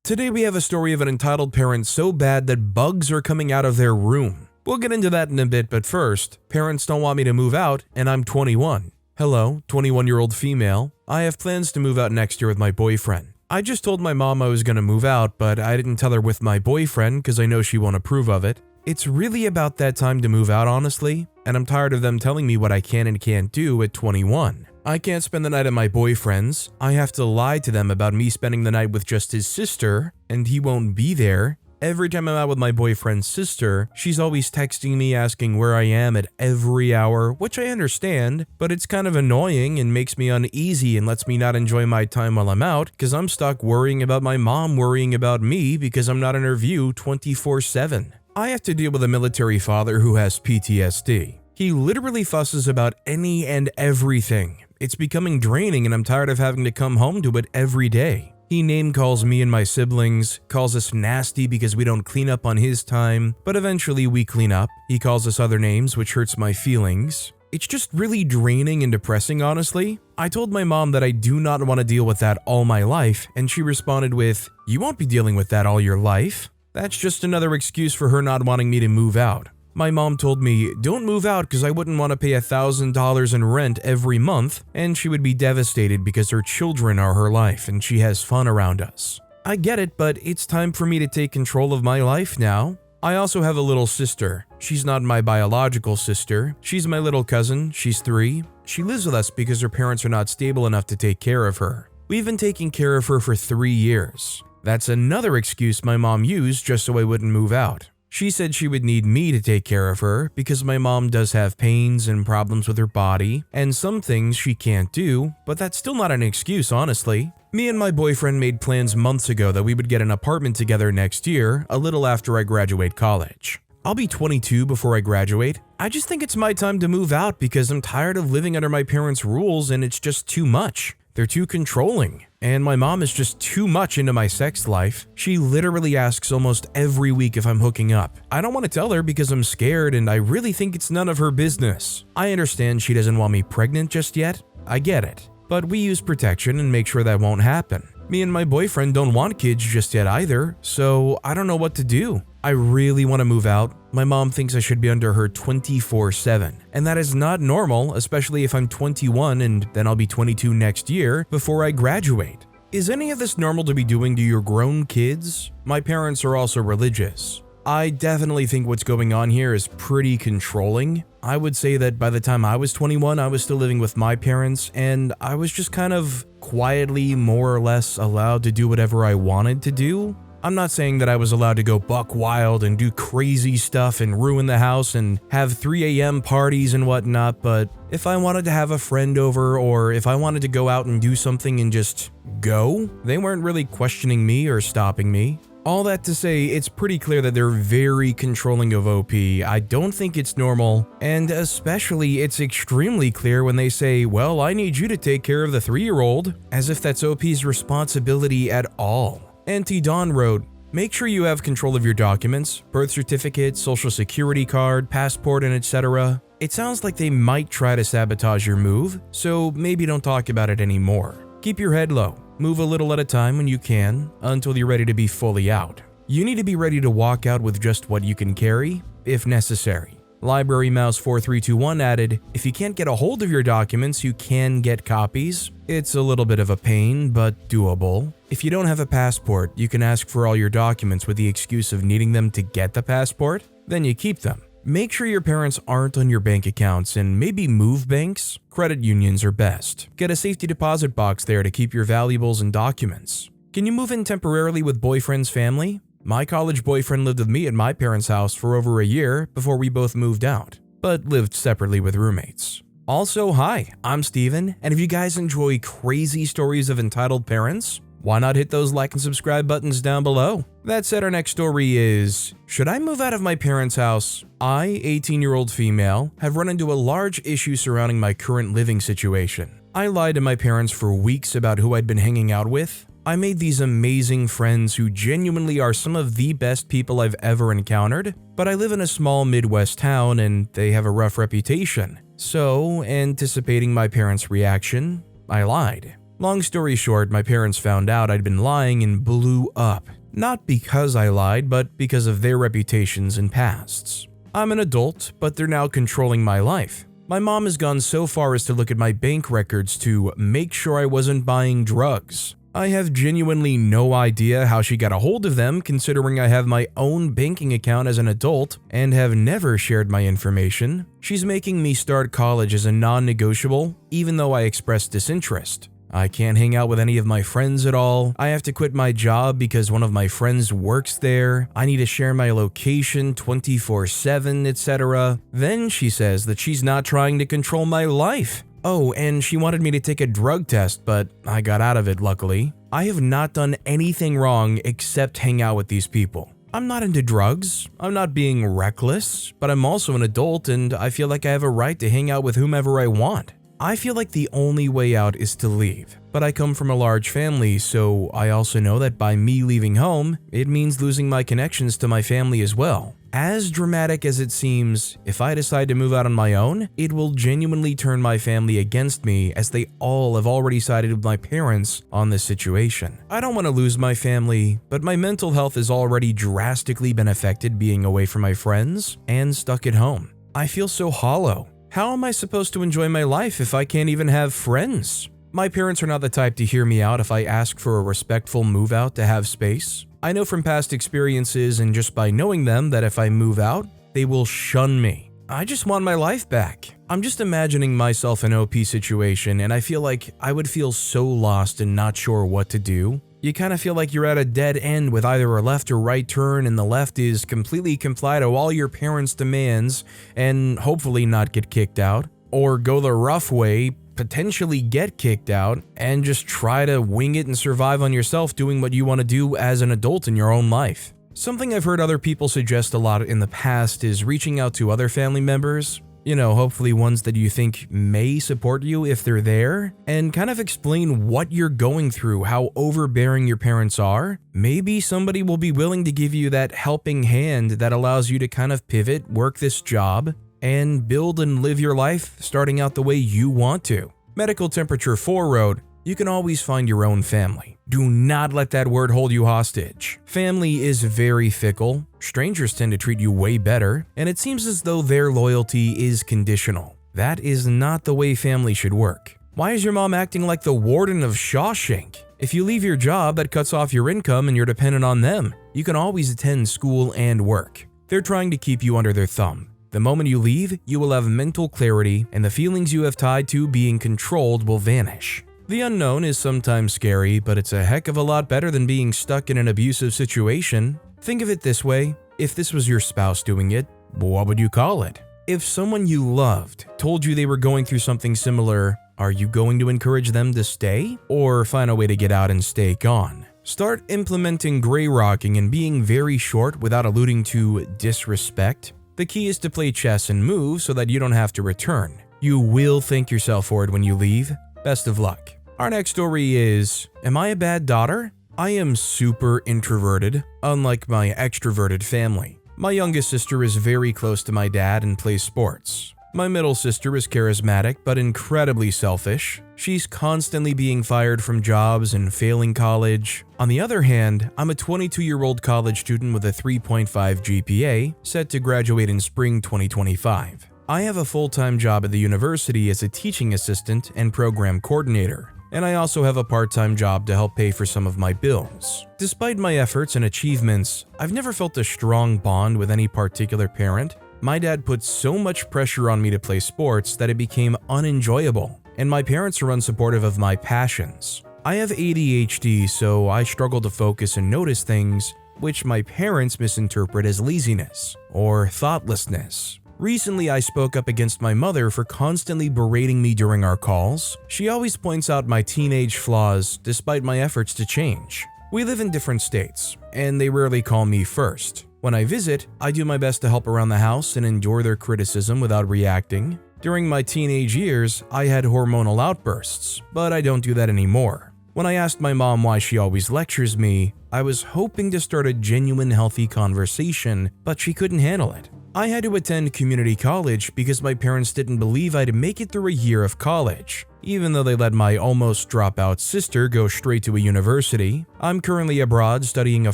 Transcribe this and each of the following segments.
Today we have a story of an entitled parent so bad that bugs are coming out of their room. We'll get into that in a bit, but first, parents don't want me to move out, and I'm 21. Hello, 21-year-old female. I have plans to move out next year with my boyfriend. I just told my mom I was gonna move out, but I didn't tell her with my boyfriend because I know she won't approve of it. It's really about that time to move out, honestly, and I'm tired of them telling me what I can and can't do at 21. I can't spend the night at my boyfriend's. I have to lie to them about me spending the night with just his sister, and he won't be there. Every time I'm out with my boyfriend's sister, she's always texting me asking where I am at every hour, which I understand, but it's kind of annoying and makes me uneasy and lets me not enjoy my time while I'm out because I'm stuck worrying about my mom worrying about me because I'm not in her view 24/7. I have to deal with a military father who has PTSD. He literally fusses about any and everything. It's becoming draining and I'm tired of having to come home to it every day. He name calls me and my siblings, calls us nasty because we don't clean up on his time, but eventually we clean up. He calls us other names, which hurts my feelings. It's just really draining and depressing, honestly. I told my mom that I do not want to deal with that all my life, and she responded with, "You won't be dealing with that all your life." That's just another excuse for her not wanting me to move out. My mom told me, don't move out because I wouldn't want to pay $1,000 in rent every month, and she would be devastated because her children are her life and she has fun around us. I get it, but it's time for me to take control of my life now. I also have a little sister. She's not my biological sister. She's my little cousin. She's 3. She lives with us because her parents are not stable enough to take care of her. We've been taking care of her for 3 years. That's another excuse my mom used just so I wouldn't move out. She said she would need me to take care of her because my mom does have pains and problems with her body and some things she can't do, but that's still not an excuse, honestly. Me and my boyfriend made plans months ago that we would get an apartment together next year, a little after I graduate college. I'll be 22 before I graduate. I just think it's my time to move out because I'm tired of living under my parents' rules and it's just too much. They're too controlling, and my mom is just too much into my sex life. She literally asks almost every week if I'm hooking up. I don't want to tell her because I'm scared and I really think it's none of her business. I understand she doesn't want me pregnant just yet. I get it. But we use protection and make sure that won't happen. Me and my boyfriend don't want kids just yet either, so I don't know what to do. I really want to move out. My mom thinks I should be under her 24/7, and that is not normal, especially if I'm 21 and then I'll be 22 next year before I graduate. Is any of this normal to be doing to your grown kids? My parents are also religious. I definitely think what's going on here is pretty controlling. I would say that by the time I was 21, I was still living with my parents, and I was just kind of quietly, more or less, allowed to do whatever I wanted to do. I'm not saying that I was allowed to go buck wild and do crazy stuff and ruin the house and have 3 a.m. parties and whatnot, but if I wanted to have a friend over or if I wanted to go out and do something and just go, they weren't really questioning me or stopping me. All that to say, it's pretty clear that they're very controlling of OP. I don't think it's normal, and especially it's extremely clear when they say, well, I need you to take care of the 3-year-old, as if that's OP's responsibility at all. Auntie Dawn wrote, make sure you have control of your documents, birth certificate, social security card, passport, and etc. It sounds like they might try to sabotage your move, so maybe don't talk about it anymore. Keep your head low. Move a little at a time when you can, until you're ready to be fully out. You need to be ready to walk out with just what you can carry, if necessary. Library Mouse 4321 added, if you can't get a hold of your documents, you can get copies. It's a little bit of a pain, but doable. If you don't have a passport, you can ask for all your documents with the excuse of needing them to get the passport, then you keep them. Make sure your parents aren't on your bank accounts and maybe move banks. Credit unions are best. Get a safety deposit box there to keep your valuables and documents. Can you move in temporarily with boyfriend's family? My college boyfriend lived with me at my parents' house for over a year before we both moved out, but lived separately with roommates. Also, hi, I'm Steven, and if you guys enjoy crazy stories of entitled parents, why not hit those like and subscribe buttons down below? That said, our next story is, should I move out of my parents' house? I, 18-year-old female, have run into a large issue surrounding my current living situation. I lied to my parents for weeks about who I'd been hanging out with. I made these amazing friends who genuinely are some of the best people I've ever encountered, but I live in a small Midwest town and they have a rough reputation. So, anticipating my parents' reaction, I lied. Long story short, my parents found out I'd been lying and blew up. Not because I lied, but because of their reputations and pasts. I'm an adult, but they're now controlling my life. My mom has gone so far as to look at my bank records to make sure I wasn't buying drugs. I have genuinely no idea how she got a hold of them, considering I have my own banking account as an adult and have never shared my information. She's making me start college as a non-negotiable, even though I expressed disinterest. I can't hang out with any of my friends at all. I have to quit my job because one of my friends works there. I need to share my location 24/7, etc. Then she says that she's not trying to control my life. Oh, and she wanted me to take a drug test, but I got out of it luckily. I have not done anything wrong except hang out with these people. I'm not into drugs, I'm not being reckless, but I'm also an adult and I feel like I have a right to hang out with whomever I want. I feel like the only way out is to leave, but I come from a large family, so I also know that by me leaving home, it means losing my connections to my family as well. As dramatic as it seems, if I decide to move out on my own, it will genuinely turn my family against me as they all have already sided with my parents on this situation. I don't want to lose my family, but my mental health has already drastically been affected being away from my friends and stuck at home. I feel so hollow. How am I supposed to enjoy my life if I can't even have friends? My parents are not the type to hear me out if I ask for a respectful move out to have space. I know from past experiences and just by knowing them that if I move out, they will shun me. I just want my life back. I'm just imagining myself in an OP situation and I feel like I would feel so lost and not sure what to do. You kind of feel like you're at a dead end with either a left or right turn, and the left is completely comply to all your parents' demands and hopefully not get kicked out, or go the rough way, potentially get kicked out, and just try to wing it and survive on yourself doing what you want to do as an adult in your own life. Something I've heard other people suggest a lot in the past is reaching out to other family members. Hopefully ones that you think may support you if they're there, and kind of explain what you're going through, how overbearing your parents are. Maybe somebody will be willing to give you that helping hand that allows you to kind of pivot, work this job, and build and live your life starting out the way you want to. Medical Temperature 4 wrote, "You can always find your own family. Do not let that word hold you hostage. Family is very fickle. Strangers tend to treat you way better, and it seems as though their loyalty is conditional. That is not the way family should work. Why is your mom acting like the warden of Shawshank? If you leave your job, that cuts off your income and you're dependent on them. You can always attend school and work. They're trying to keep you under their thumb. The moment you leave, you will have mental clarity, and the feelings you have tied to being controlled will vanish. The unknown is sometimes scary, but it's a heck of a lot better than being stuck in an abusive situation. Think of it this way, if this was your spouse doing it, what would you call it? If someone you loved told you they were going through something similar, are you going to encourage them to stay, or find a way to get out and stay gone? Start implementing gray rocking and being very short without alluding to disrespect. The key is to play chess and move so that you don't have to return. You will thank yourself for it when you leave. Best of luck." Our next story is, am I a bad daughter? I am super introverted, unlike my extroverted family. My youngest sister is very close to my dad and plays sports. My middle sister is charismatic but incredibly selfish. She's constantly being fired from jobs and failing college. On the other hand, I'm a 22-year-old college student with a 3.5 GPA, set to graduate in spring 2025. I have a full-time job at the university as a teaching assistant and program coordinator, and I also have a part-time job to help pay for some of my bills. Despite my efforts and achievements, I've never felt a strong bond with any particular parent. My dad put so much pressure on me to play sports that it became unenjoyable, and my parents are unsupportive of my passions. I have ADHD, so I struggle to focus and notice things, which my parents misinterpret as laziness or thoughtlessness. Recently, I spoke up against my mother for constantly berating me during our calls. She always points out my teenage flaws despite my efforts to change. We live in different states, and they rarely call me first. When I visit, I do my best to help around the house and endure their criticism without reacting. During my teenage years, I had hormonal outbursts, but I don't do that anymore. When I asked my mom why she always lectures me, I was hoping to start a genuine healthy conversation, but she couldn't handle it. I had to attend community college because my parents didn't believe I'd make it through a year of college. even though they let my almost dropout sister go straight to a university. I'm currently abroad studying a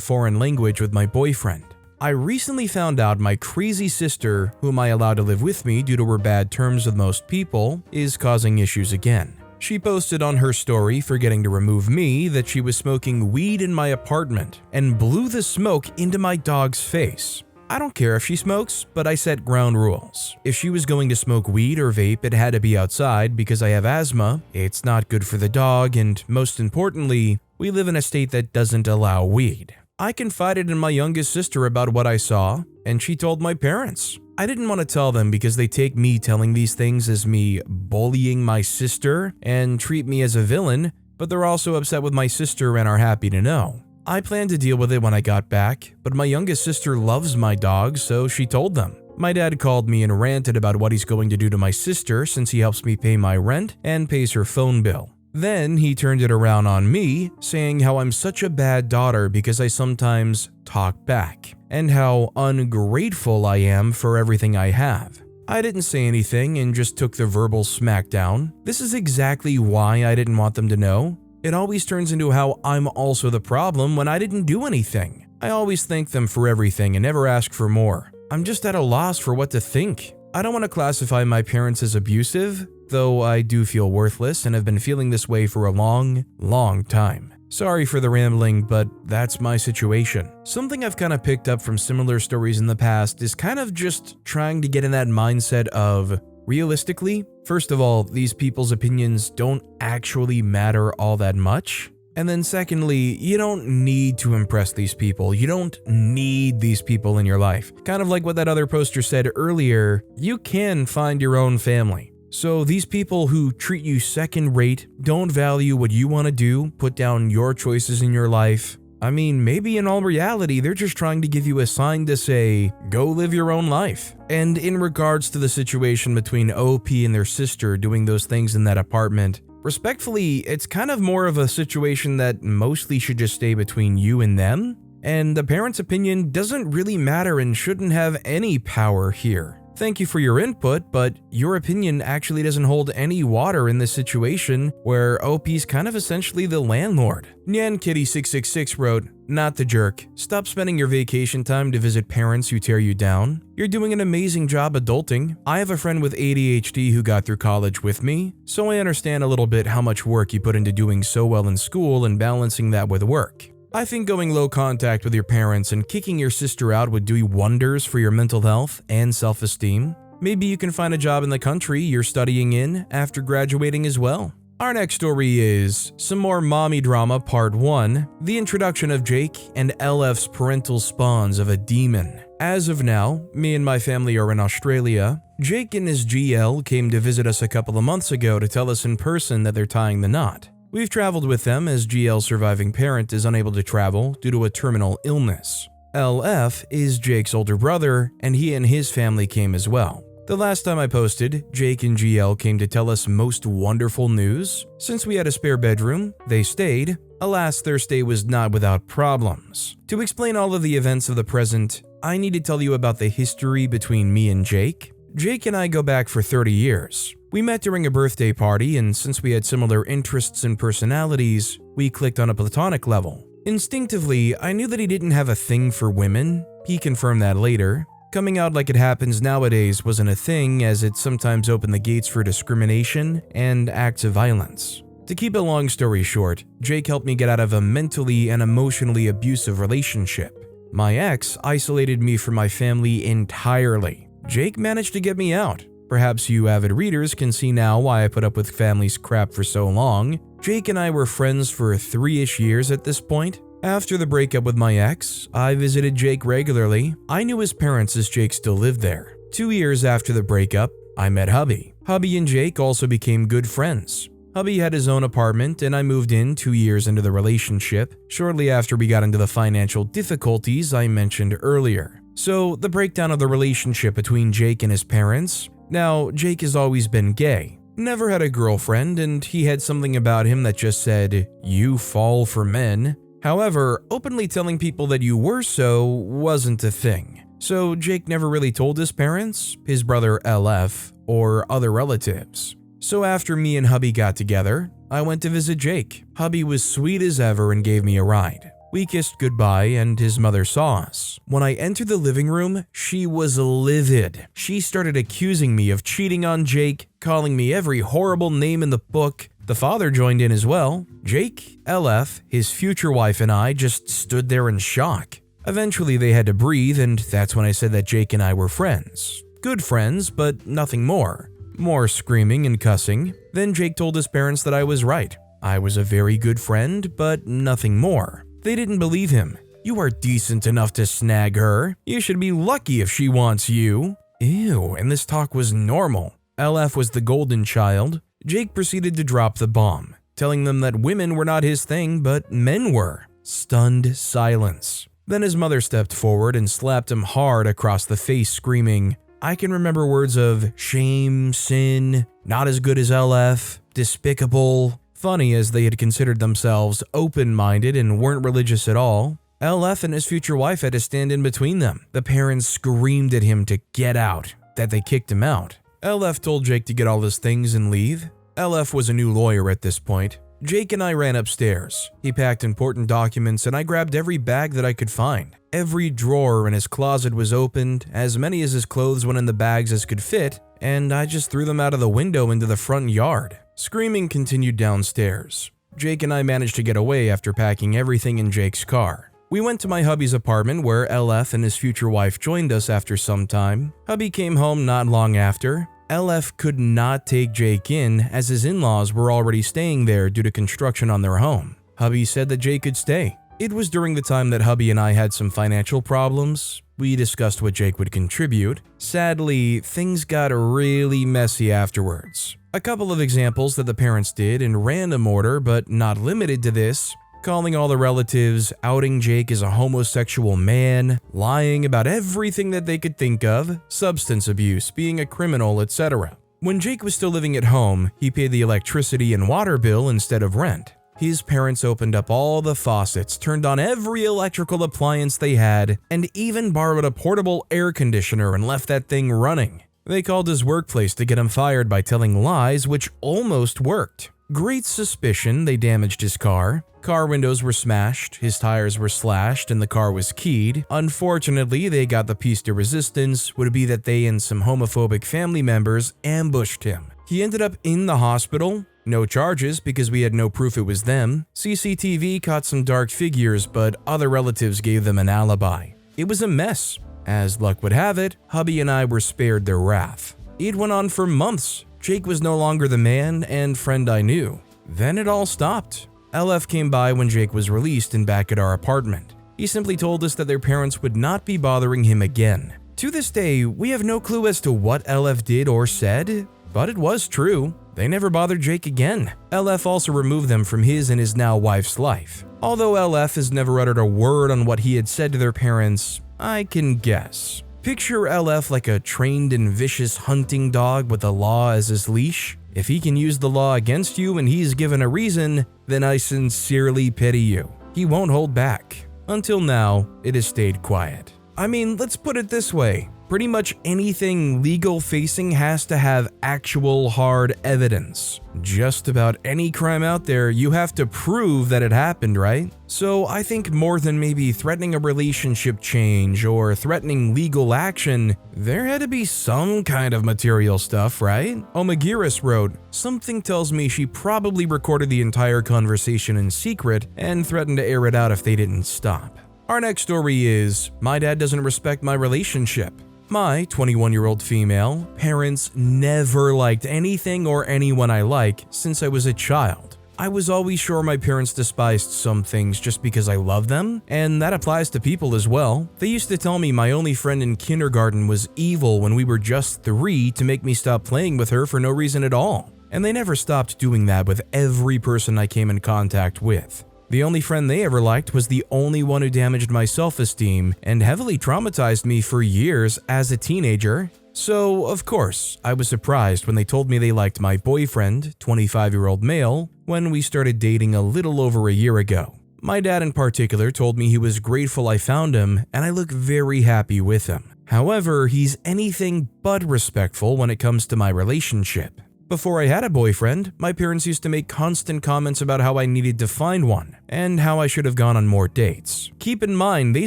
foreign language with my boyfriend. I recently found out my crazy sister, whom I allowed to live with me due to her bad terms with most people, is causing issues again. She posted on her story, forgetting to remove me, that she was smoking weed in my apartment and blew the smoke into my dog's face. I don't care if she smokes, but I set ground rules. If she was going to smoke weed or vape, it had to be outside because I have asthma, it's not good for the dog, and most importantly, we live in a state that doesn't allow weed. I confided in my youngest sister about what I saw, and she told my parents. I didn't want to tell them because they take me telling these things as me bullying my sister and treat me as a villain, but they're also upset with my sister and are happy to know. I planned to deal with it when I got back, but my youngest sister loves my dog, so she told them. My dad called me and ranted about what he's going to do to my sister since he helps me pay my rent and pays her phone bill. Then he turned it around on me, saying how I'm such a bad daughter because I sometimes talk back, and how ungrateful I am for everything I have. I didn't say anything and just took the verbal smackdown. This is exactly why I didn't want them to know. It always turns into how I'm also the problem when I didn't do anything. I always thank them for everything and never ask for more. I'm just at a loss for what to think. I don't want to classify my parents as abusive, though I do feel worthless and have been feeling this way for a long time. Sorry for the rambling, but that's my situation. Something I've kind of picked up from similar stories in the past is kind of just trying to get in that mindset of, realistically, first of all, these people's opinions don't actually matter all that much. And then secondly, you don't need to impress these people. You don't need these people in your life. Kind of like what that other poster said earlier, you can find your own family. So these people who treat you second rate, don't value what you want to do, put down your choices in your life. I mean, maybe in all reality, they're just trying to give you a sign to say, go live your own life. And in regards to the situation between OP and their sister doing those things in that apartment, respectfully, it's kind of more of a situation that mostly should just stay between you and them, and the parent's opinion doesn't really matter and shouldn't have any power here. Thank you for your input, but your opinion actually doesn't hold any water in this situation where OP's kind of essentially the landlord. NyanKitty666 wrote, "Not the jerk. Stop spending your vacation time to visit parents who tear you down. You're doing an amazing job adulting. I have a friend with ADHD who got through college with me, so I understand a little bit how much work you put into doing so well in school and balancing that with work. I think going low contact with your parents and kicking your sister out would do wonders for your mental health and self-esteem. Maybe you can find a job in the country you're studying in after graduating as well." Our next story is some more mommy drama part 1, the introduction of Jake and LF's parental spawns of a demon. As of now, me and my family are in Australia. Jake and his GL came to visit us a couple of months ago to tell us in person that they're tying the knot. We've traveled with them as GL's surviving parent is unable to travel due to a terminal illness. LF is Jake's older brother, and he and his family came as well. The last time I posted, Jake and GL came to tell us most wonderful news. Since we had a spare bedroom, they stayed. Alas, their stay was not without problems. To explain all of the events of the present, I need to tell you about the history between me and Jake. Jake and I go back for 30 years. We met during a birthday party, and since we had similar interests and personalities, we clicked on a platonic level. Instinctively, I knew that he didn't have a thing for women. He confirmed that later. Coming out like it happens nowadays wasn't a thing, as it sometimes opened the gates for discrimination and acts of violence. To keep a long story short, Jake helped me get out of a mentally and emotionally abusive relationship. My ex isolated me from my family entirely. Jake managed to get me out. Perhaps you avid readers can see now why I put up with family's crap for so long. Jake and I were friends for 3-ish years at this point. After the breakup with my ex, I visited Jake regularly. I knew his parents as Jake still lived there. 2 years after the breakup, I met Hubby. Hubby and Jake also became good friends. Hubby had his own apartment and I moved in 2 years into the relationship, shortly after we got into the financial difficulties I mentioned earlier. So, the breakdown of the relationship between Jake and his parents. Now, Jake has always been gay, never had a girlfriend, and he had something about him that just said, "You fall for men." However, openly telling people that you were so wasn't a thing. So Jake never really told his parents, his brother LF, or other relatives. So after me and hubby got together, I went to visit Jake. Hubby was sweet as ever and gave me a ride. We kissed goodbye and his mother saw us. When I entered the living room, she was livid. She started accusing me of cheating on Jake, calling me every horrible name in the book. The father joined in as well. Jake, LF, his future wife, and I just stood there in shock. Eventually they had to breathe, and that's when I said that Jake and I were friends. Good friends, but nothing more. More screaming and cussing. Then Jake told his parents that I was right. I was a very good friend, but nothing more. They didn't believe him. You are decent enough to snag her. You should be lucky if she wants you. Ew, and this talk was normal. LF was the golden child. Jake proceeded to drop the bomb, telling them that women were not his thing, but men were. Stunned silence. Then his mother stepped forward and slapped him hard across the face, screaming, I can remember words of shame, sin, not as good as LF, despicable. Funny, as they had considered themselves open-minded and weren't religious at all. LF and his future wife had to stand in between them. The parents screamed at him to get out, that they kicked him out. LF told Jake to get all his things and leave. LF was a new lawyer at this point. Jake and I ran upstairs. He packed important documents and I grabbed every bag that I could find. Every drawer in his closet was opened, as many as his clothes went in the bags as could fit, and I just threw them out of the window into the front yard. Screaming continued downstairs. Jake and I managed to get away after packing everything in Jake's car. We went to my hubby's apartment where LF and his future wife joined us after some time. Hubby came home not long after. LF could not take Jake in as his in-laws were already staying there due to construction on their home. Hubby said that Jake could stay. It was during the time that hubby and I had some financial problems. We discussed what Jake would contribute. Sadly, things got really messy afterwards. A couple of examples that the parents did in random order, but not limited to this: calling all the relatives, outing Jake as a homosexual man, lying about everything that they could think of, substance abuse, being a criminal, etc. When Jake was still living at home, he paid the electricity and water bill instead of rent. His parents opened up all the faucets, turned on every electrical appliance they had, and even borrowed a portable air conditioner and left that thing running. They called his workplace to get him fired by telling lies, which almost worked. Great suspicion they damaged his car. Car windows were smashed, his tires were slashed, and the car was keyed. Unfortunately, they got the piece de resistance would be that they and some homophobic family members ambushed him. He ended up in the hospital. No charges because we had no proof it was them. CCTV caught some dark figures, but other relatives gave them an alibi. It was a mess. As luck would have it, hubby and I were spared their wrath. It went on for months. Jake was no longer the man and friend I knew. Then it all stopped. LF came by when Jake was released and back at our apartment. He simply told us that their parents would not be bothering him again. To this day, we have no clue as to what LF did or said, but it was true. They never bothered Jake again. LF also removed them from his and his now wife's life. Although LF has never uttered a word on what he had said to their parents, I can guess. Picture LF like a trained and vicious hunting dog with the law as his leash. If he can use the law against you and he's given a reason, then I sincerely pity you. He won't hold back. Until now, it has stayed quiet. I mean, let's put it this way. Pretty much anything legal facing has to have actual hard evidence. Just about any crime out there, you have to prove that it happened, right? So I think more than maybe threatening a relationship change or threatening legal action, there had to be some kind of material stuff, right? Omegiris wrote, "Something tells me she probably recorded the entire conversation in secret and threatened to air it out if they didn't stop." Our next story is, my dad doesn't respect my relationship. My 21-year-old female parents never liked anything or anyone I like since I was a child. I was always sure my parents despised some things just because I love them, and that applies to people as well. They used to tell me my only friend in kindergarten was evil when we were just 3 to make me stop playing with her for no reason at all. And they never stopped doing that with every person I came in contact with. The only friend they ever liked was the only one who damaged my self-esteem and heavily traumatized me for years as a teenager. So, of course, I was surprised when they told me they liked my boyfriend, 25-year-old male, when we started dating a little over a year ago. My dad in particular told me he was grateful I found him and I look very happy with him. However, he's anything but respectful when it comes to my relationship. Before I had a boyfriend, my parents used to make constant comments about how I needed to find one, and how I should have gone on more dates. Keep in mind, they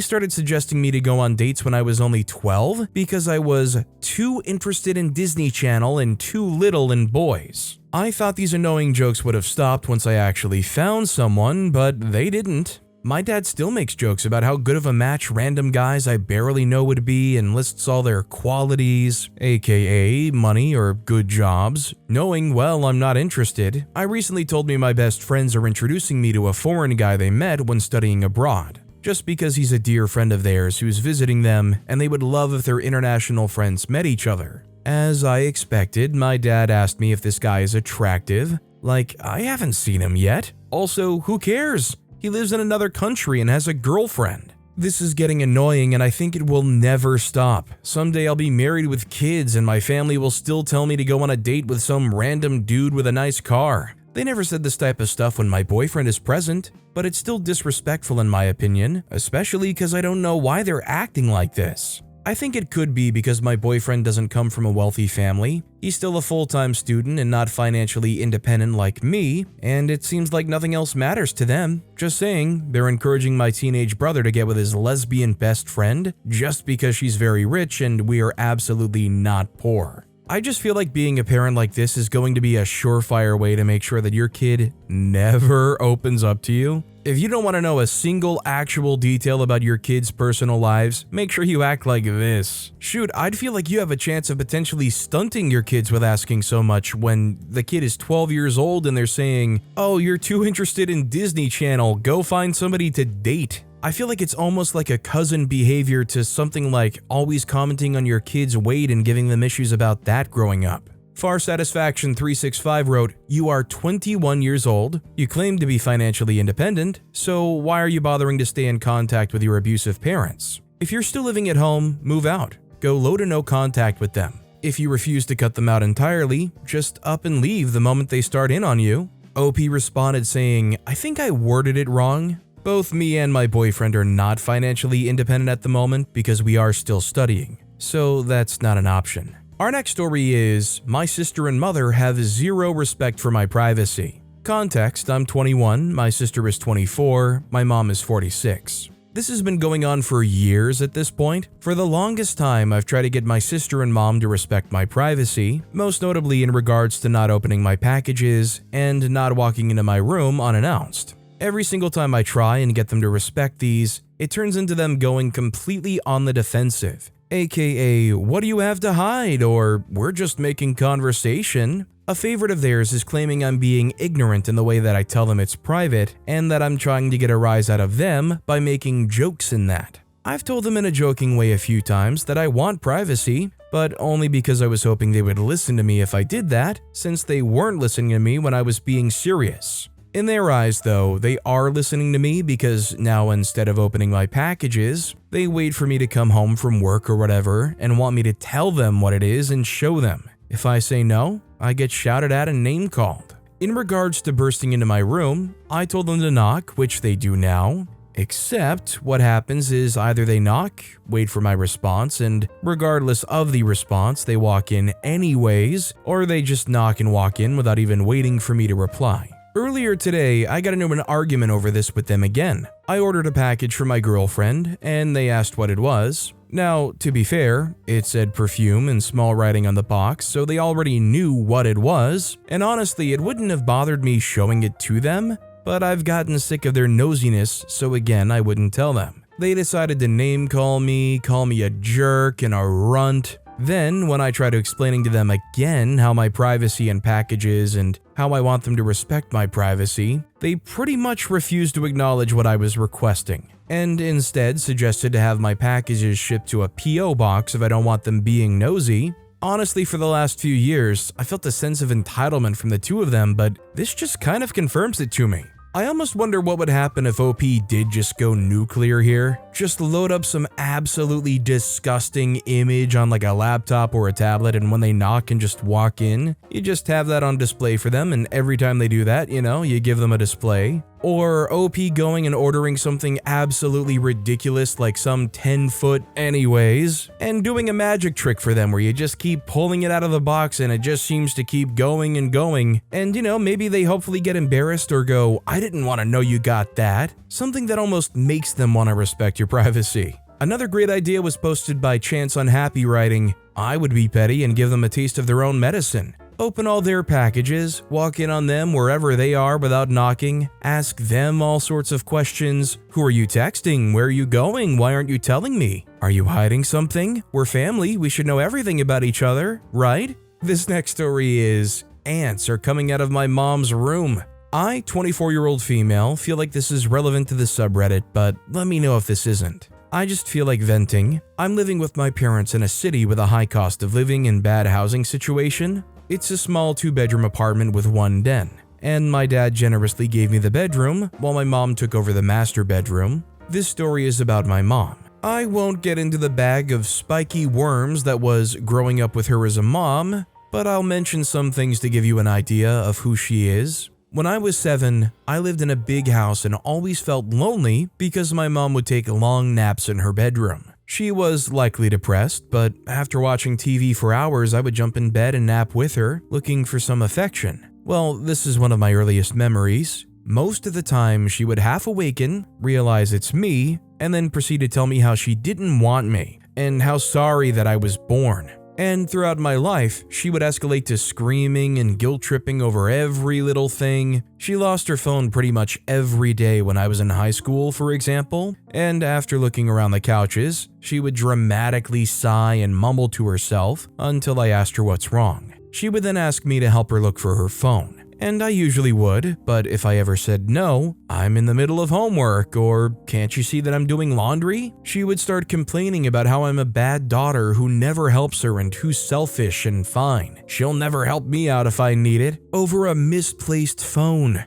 started suggesting me to go on dates when I was only 12 because I was too interested in Disney Channel and too little in boys. I thought these annoying jokes would have stopped once I actually found someone, but they didn't. My dad still makes jokes about how good of a match random guys I barely know would be and lists all their qualities, aka money or good jobs, knowing, well, I'm not interested. I recently told me my best friends are introducing me to a foreign guy they met when studying abroad, just because he's a dear friend of theirs who's visiting them and they would love if their international friends met each other. As I expected, my dad asked me if this guy is attractive. Like, I haven't seen him yet. Also, who cares? He lives in another country and has a girlfriend. This is getting annoying and I think it will never stop. Someday I'll be married with kids and my family will still tell me to go on a date with some random dude with a nice car. They never said this type of stuff when my boyfriend is present, but it's still disrespectful in my opinion, especially because I don't know why they're acting like this. I think it could be because my boyfriend doesn't come from a wealthy family. He's still a full-time student and not financially independent like me, and it seems like nothing else matters to them. Just saying, they're encouraging my teenage brother to get with his lesbian best friend just because she's very rich and we are absolutely not poor. I just feel like being a parent like this is going to be a surefire way to make sure that your kid never opens up to you. If you don't want to know a single actual detail about your kids' personal lives, make sure you act like this. Shoot, I'd feel like you have a chance of potentially stunting your kids with asking so much when the kid is 12 years old and they're saying, "Oh, you're too interested in Disney Channel, go find somebody to date." I feel like it's almost like a cousin behavior to something like always commenting on your kid's weight and giving them issues about that growing up. Far Satisfaction 365 wrote, "You are 21 years old, you claim to be financially independent, so why are you bothering to stay in contact with your abusive parents? If you're still living at home, move out. Go low to no contact with them. If you refuse to cut them out entirely, just up and leave the moment they start in on you." OP responded saying, "I think I worded it wrong. Both me and my boyfriend are not financially independent at the moment because we are still studying, so that's not an option." Our next story is, "My sister and mother have zero respect for my privacy." Context: I'm 21, my sister is 24, my mom is 46. This has been going on for years at this point. For the longest time, I've tried to get my sister and mom to respect my privacy, most notably in regards to not opening my packages and not walking into my room unannounced. Every single time I try and get them to respect these, it turns into them going completely on the defensive, aka, "What do you have to hide?" or "We're just making conversation." A favorite of theirs is claiming I'm being ignorant in the way that I tell them it's private and that I'm trying to get a rise out of them by making jokes in that. I've told them in a joking way a few times that I want privacy, but only because I was hoping they would listen to me if I did that, since they weren't listening to me when I was being serious. In their eyes, though, they are listening to me because now instead of opening my packages, they wait for me to come home from work or whatever and want me to tell them what it is and show them. If I say no, I get shouted at and name-called. In regards to bursting into my room, I told them to knock, which they do now, except what happens is either they knock, wait for my response, and regardless of the response, they walk in anyways, or they just knock and walk in without even waiting for me to reply. Earlier today, I got into an argument over this with them again. I ordered a package for my girlfriend, and they asked what it was. Now, to be fair, it said perfume in small writing on the box, so they already knew what it was, and honestly, it wouldn't have bothered me showing it to them, but I've gotten sick of their nosiness, so again, I wouldn't tell them. They decided to call me a jerk and a runt. Then, when I tried explaining to them again how my privacy and packages and how I want them to respect my privacy, they pretty much refused to acknowledge what I was requesting, and instead suggested to have my packages shipped to a P.O. box if I don't want them being nosy. Honestly, for the last few years, I felt a sense of entitlement from the two of them, but this just kind of confirms it to me. I almost wonder what would happen if OP did just go nuclear here. Just load up some absolutely disgusting image on like a laptop or a tablet, and when they knock and just walk in, you just have that on display for them, and every time they do that, you give them a display. Or OP going and ordering something absolutely ridiculous like some 10-foot anyways, and doing a magic trick for them where you just keep pulling it out of the box and it just seems to keep going and going, and maybe they hopefully get embarrassed or go, "I didn't want to know you got that." Something that almost makes them want to respect your privacy. Another great idea was posted by Chance Unhappy writing, "I would be petty and give them a taste of their own medicine. Open all their packages, walk in on them wherever they are without knocking, ask them all sorts of questions. Who are you texting? Where are you going? Why aren't you telling me? Are you hiding something? We're family, we should know everything about each other, right?" This next story is, "Ants are coming out of my mom's room." I, 24-year-old female, feel like this is relevant to the subreddit, but let me know if this isn't. I just feel like venting. I'm living with my parents in a city with a high cost of living and bad housing situation. It's a small 2-bedroom apartment with 1 den, and my dad generously gave me the bedroom while my mom took over the master bedroom. This story is about my mom. I won't get into the bag of spiky worms that was growing up with her as a mom, but I'll mention some things to give you an idea of who she is. When I was 7, I lived in a big house and always felt lonely because my mom would take long naps in her bedroom. She was likely depressed, but after watching TV for hours, I would jump in bed and nap with her, looking for some affection. Well, this is one of my earliest memories. Most of the time, she would half awaken, realize it's me, and then proceed to tell me how she didn't want me, and how sorry that I was born. And throughout my life, she would escalate to screaming and guilt-tripping over every little thing. She lost her phone pretty much every day when I was in high school, for example, and after looking around the couches, she would dramatically sigh and mumble to herself until I asked her what's wrong. She would then ask me to help her look for her phone. And I usually would, but if I ever said no, "I'm in the middle of homework," or "Can't you see that I'm doing laundry?" she would start complaining about how I'm a bad daughter who never helps her and who's selfish and fine. She'll never help me out if I need it, over a misplaced phone.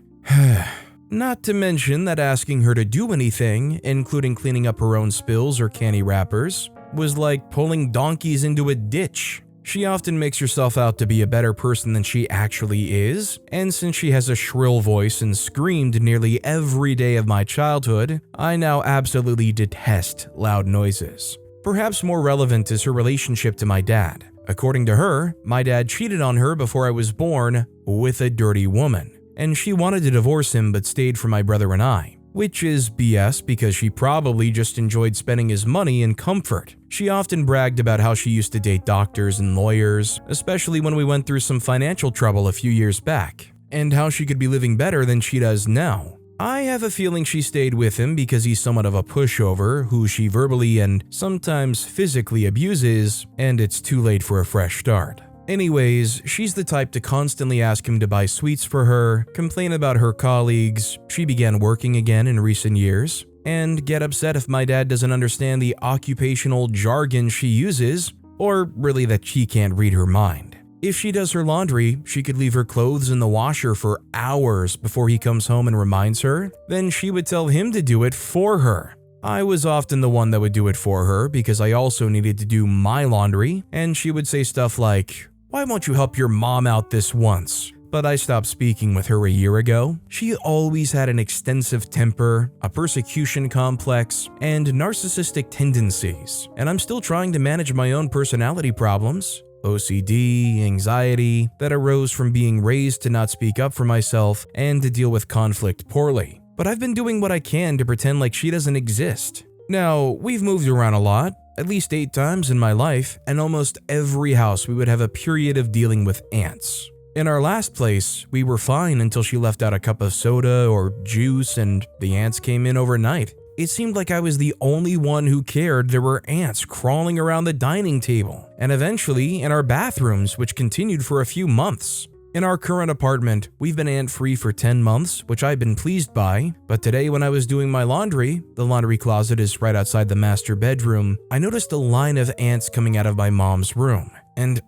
Not to mention that asking her to do anything, including cleaning up her own spills or candy wrappers, was like pulling donkeys into a ditch. She often makes herself out to be a better person than she actually is, and since she has a shrill voice and screamed nearly every day of my childhood, I now absolutely detest loud noises. Perhaps more relevant is her relationship to my dad. According to her, my dad cheated on her before I was born with a dirty woman, and she wanted to divorce him but stayed for my brother and I. Which is BS because she probably just enjoyed spending his money in comfort. She often bragged about how she used to date doctors and lawyers, especially when we went through some financial trouble a few years back, and how she could be living better than she does now. I have a feeling she stayed with him because he's somewhat of a pushover who she verbally and sometimes physically abuses, and it's too late for a fresh start. Anyways, she's the type to constantly ask him to buy sweets for her, complain about her colleagues, she began working again in recent years, and get upset if my dad doesn't understand the occupational jargon she uses, or really that she can't read her mind. If she does her laundry, she could leave her clothes in the washer for hours before he comes home and reminds her, then she would tell him to do it for her. I was often the one that would do it for her because I also needed to do my laundry, and she would say stuff like, "Why won't you help your mom out this once?" But I stopped speaking with her a year ago. She always had an extensive temper, a persecution complex, and narcissistic tendencies, and I'm still trying to manage my own personality problems, OCD, anxiety, that arose from being raised to not speak up for myself and to deal with conflict poorly. But I've been doing what I can to pretend like she doesn't exist. Now, we've moved around a lot, at least 8 times in my life, and almost every house we would have a period of dealing with ants. In our last place, we were fine until she left out a cup of soda or juice and the ants came in overnight. It seemed like I was the only one who cared there were ants crawling around the dining table, and eventually in our bathrooms, which continued for a few months. In our current apartment, we've been ant-free for 10 months, which I've been pleased by, but today when I was doing my laundry, the laundry closet is right outside the master bedroom, I noticed a line of ants coming out of my mom's room. And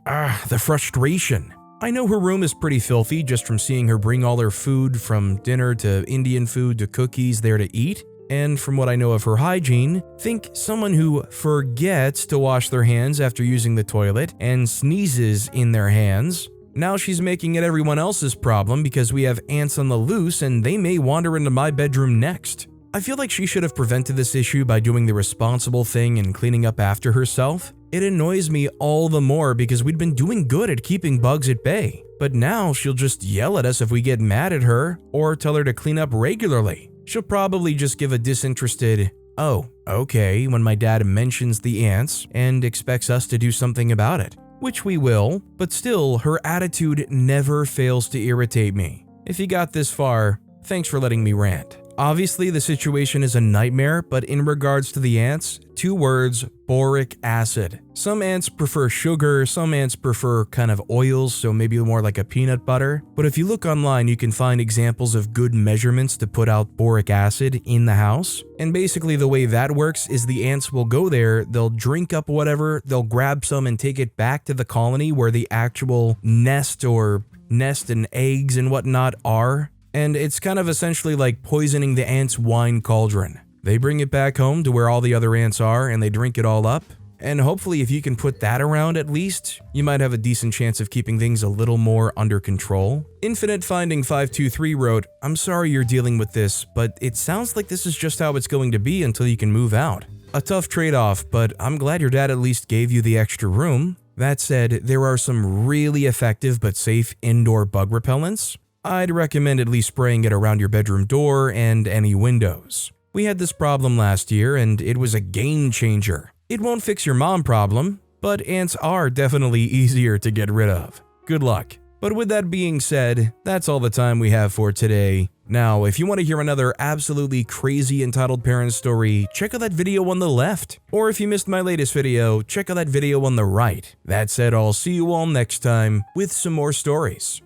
the frustration. I know her room is pretty filthy just from seeing her bring all her food from dinner to Indian food to cookies there to eat. And from what I know of her hygiene, think someone who forgets to wash their hands after using the toilet and sneezes in their hands. Now she's making it everyone else's problem because we have ants on the loose and they may wander into my bedroom next. I feel like she should have prevented this issue by doing the responsible thing and cleaning up after herself. It annoys me all the more because we'd been doing good at keeping bugs at bay. But now she'll just yell at us if we get mad at her or tell her to clean up regularly. She'll probably just give a disinterested, "Oh, okay," when my dad mentions the ants and expects us to do something about it. Which we will, but still, her attitude never fails to irritate me. If you got this far, thanks for letting me rant. Obviously, the situation is a nightmare, but in regards to the ants, 2 words: boric acid. Some ants prefer sugar, some ants prefer kind of oils, so maybe more like a peanut butter. But if you look online, you can find examples of good measurements to put out boric acid in the house. And basically the way that works is the ants will go there, they'll drink up whatever, they'll grab some and take it back to the colony where the actual nest and eggs and whatnot are. And it's kind of essentially like poisoning the ants' wine cauldron. They bring it back home to where all the other ants are and they drink it all up. And hopefully if you can put that around at least, you might have a decent chance of keeping things a little more under control. Infinite Finding 523 wrote, "I'm sorry you're dealing with this, but it sounds like this is just how it's going to be until you can move out. A tough trade-off, but I'm glad your dad at least gave you the extra room. That said, there are some really effective but safe indoor bug repellents. I'd recommend at least spraying it around your bedroom door and any windows. We had this problem last year and it was a game changer. It won't fix your mom problem, but ants are definitely easier to get rid of. Good luck." But with that being said, that's all the time we have for today. Now, if you want to hear another absolutely crazy Entitled Parents story, check out that video on the left. Or if you missed my latest video, check out that video on the right. That said, I'll see you all next time with some more stories.